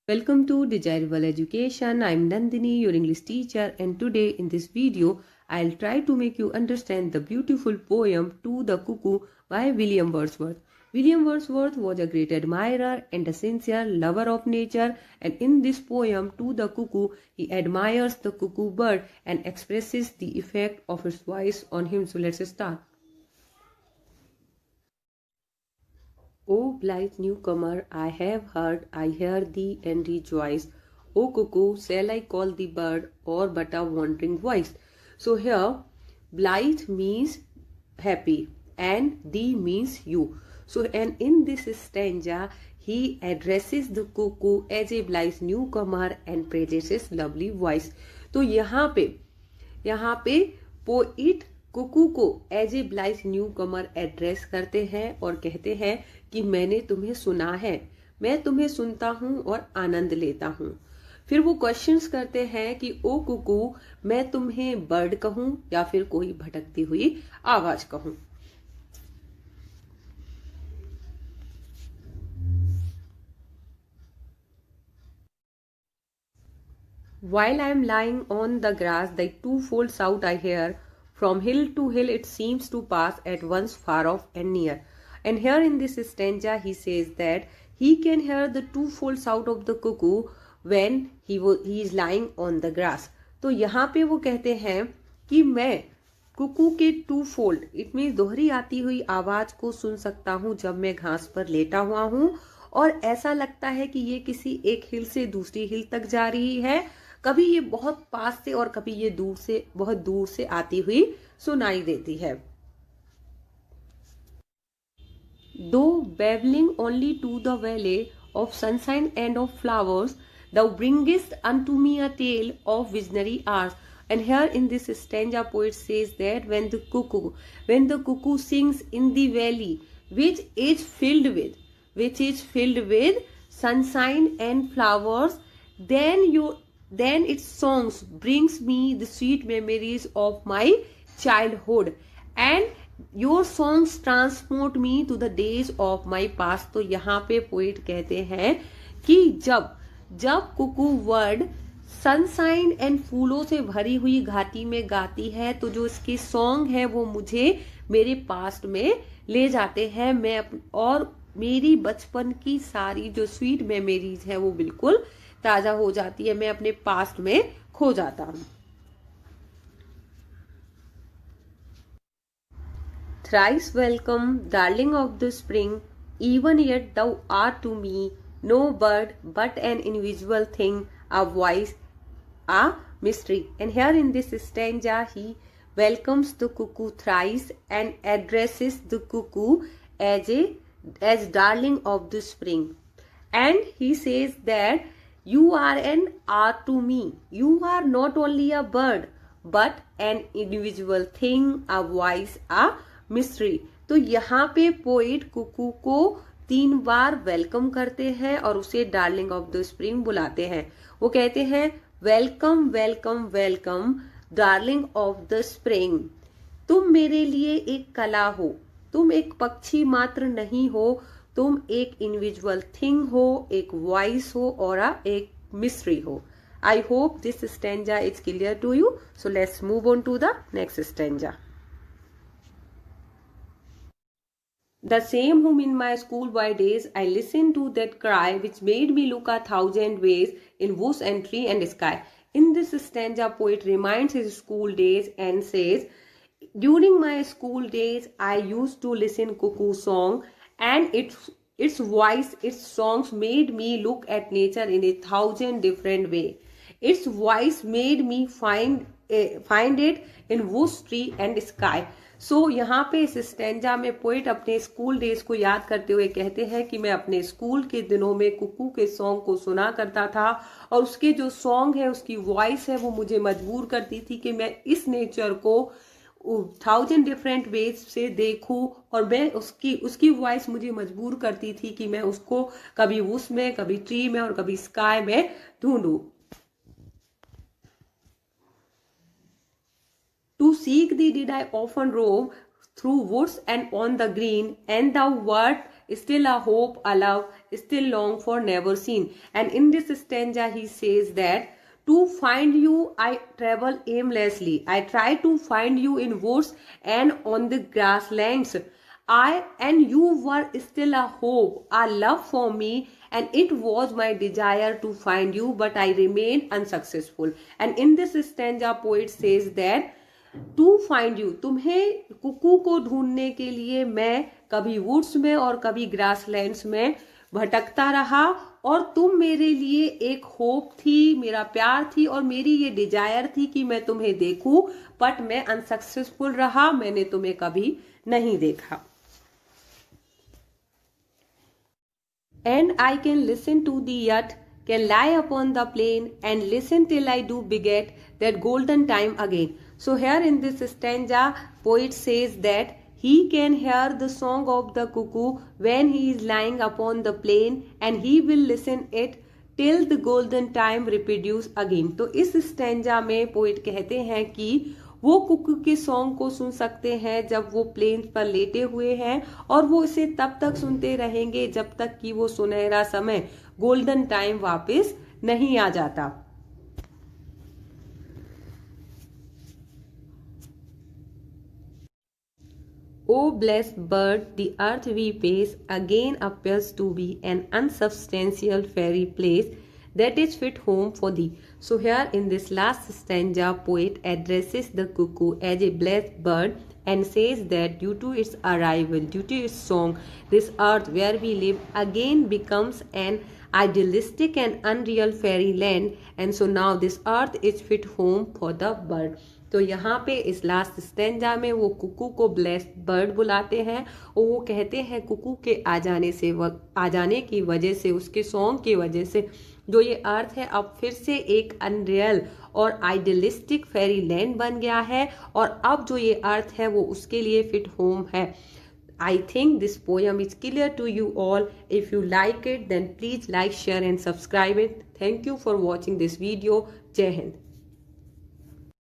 Welcome to Desirable Education. I'm Nandini, your English teacher, and today in this video, I'll try to make you understand the beautiful poem To the Cuckoo by William Wordsworth. William Wordsworth was a great admirer and a sincere lover of nature, and in this poem To the Cuckoo, he admires the cuckoo bird and expresses the effect of its voice on him. So let's start. O blithe newcomer, I have heard, I hear thee and rejoice. O cuckoo, shall I call thee bird, or but a wandering voice? So here, blithe means happy, and thee means you. So, and in this stanza, he addresses the cuckoo as a blithe newcomer and praises his lovely voice. तो यहाँ पे poet cuckoo को as a blithe newcomer address करते हैं और कहते हैं कि मैंने तुम्हें सुना है, मैं तुम्हें सुनता हूं और आनंद लेता हूं। फिर वो क्वेश्चंस करते हैं कि ओ कुकू, मैं तुम्हें बर्ड कहूं या फिर कोई भटकती हुई आवाज कहूं। While I am lying on the grass, the twofold shout I hear. From hill to hill it seems to pass at once far off and near. And here in this stanza he says that he can hear the twofold shout of the cuckoo when he is lying on the grass. तो यहाँ पे वो कहते हैं कि मैं कुकू के to fold it means दोहरी आती हुई आवाज को सुन सकता हूँ जब मैं घास पर लेटा हुआ हूँ, और ऐसा लगता है कि ये किसी एक हिल से दूसरी हिल तक जा रही है। कभी ये बहुत पास से और कभी ये दूर से, बहुत दूर से आती हुई सुनाई देती है। Though babbling only to the valley of sunshine and of flowers, thou bringest unto me a tale of visionary hours. And here in this stanza, poet says that when the cuckoo sings in the valley, which is filled with sunshine and flowers, then its songs brings me the sweet memories of my childhood, and your songs transport me to the days of my past. तो यहाँ पे poet कहते हैं कि जब Kuku word sunshine and फूलों से भरी हुई घाटी में गाती है तो जो इसके सॉन्ग है वो मुझे मेरे पास्ट में ले जाते हैं। और मेरी बचपन की सारी जो स्वीट मेमोरीज है वो बिल्कुल ताजा हो जाती है, मैं अपने पास्ट में खो जाता हूं। Thrice welcome, darling of the spring, even yet thou art to me no bird but an invisible thing, a voice, a mystery. And here in this stanza he welcomes the cuckoo thrice and addresses the cuckoo as darling of the spring. And he says that you are an art to me. You are not only a bird but an individual thing, a voice, a mystery. तो यहाँ पे poet cuckoo को 3 बार welcome करते हैं और उसे darling of the spring बुलाते हैं। वो कहते हैं welcome welcome welcome darling of the spring, तुम मेरे लिए एक कला हो, तुम एक पक्षी मात्र नहीं हो, तुम एक इंडिविजुअल थिंग हो, एक वॉइस हो और एक मिस्ट्री हो। I hope this stanza is clear to you, so let's move on to the next stanza. The same whom in my schoolboy days I listened to that cry which made me look 1,000 ways in woods and tree and sky. In this stanza, poet reminds his school days and says, during my school days I used to listen cuckoo song, and its voice, its songs made me look at nature in 1,000 different way. Its voice made me find it in woods, tree and sky. सो यहाँ पे इस stanza में poet अपने school days को याद करते हुए कहते हैं कि मैं अपने स्कूल के दिनों में कुकू के सॉन्ग को सुना करता था, और उसके जो सॉन्ग है, उसकी वॉइस है, वो मुझे मजबूर करती थी कि मैं इस नेचर को 1,000 डिफरेंट वेज से देखूं, और मैं उसकी वॉइस मुझे मजबूर करती थी कि मैं उसको कभी वुड्स में, कभी ट्री में और कभी स्काई में ढूंढूं। To seek thee did I often rove through woods and on the green, and thou wert still a hope, a love, still long for never seen. And in this stanza, he says that to find you, I travel aimlessly. I try to find you in woods and on the grasslands. I and you were still a hope, a love for me, and it was my desire to find you, but I remained unsuccessful. And in this stanza, poet says that to find you, तुम्हें cuckoo को ढूंढने के लिए मैं कभी woods में और कभी ग्रासलैंड्स में भटकता रहा, और तुम मेरे लिए एक होप थी, मेरा प्यार थी, और मेरी ये डिजायर थी कि मैं तुम्हें देखूं, बट मैं अनसक्सेसफुल रहा, मैंने तुम्हें कभी नहीं देखा. And I can listen to the yacht, can lie upon the plain and listen till I do beget that golden time again. So here in this stanza, poet says that he can hear the song of the cuckoo when he is lying upon the plain, and he will listen it till the golden time reproduce again. तो इस stanza में poet कहते हैं कि वो कुकू के song को सुन सकते हैं जब वो प्लेन पर लेटे हुए हैं, और वो इसे तब तक सुनते रहेंगे जब तक कि वो सुनहरा समय, गोल्डन टाइम वापस नहीं आ जाता. O blessed bird, the earth we pace again appears to be an unsubstantial fairy place that is fit home for thee. So here in this last stanza, poet addresses the cuckoo as a blessed bird and says that due to its arrival, due to its song, this earth where we live again becomes an idealistic and unreal fairyland, and so now this earth is fit home for the bird. तो यहाँ पे इस last stanza में वो कुकू को blessed bird बुलाते हैं, और वो कहते हैं कुकू के आ जाने की वजह से, उसके सॉन्ग की वजह से जो ये अर्थ है अब फिर से एक अनरियल और आइडियलिस्टिक फेरी लैंड बन गया है, और अब जो ये अर्थ है वो उसके लिए फिट होम है. I think this poem is clear to you all. If you like it, then please like, share and subscribe it. Thank you for watching this video. Jai Hind.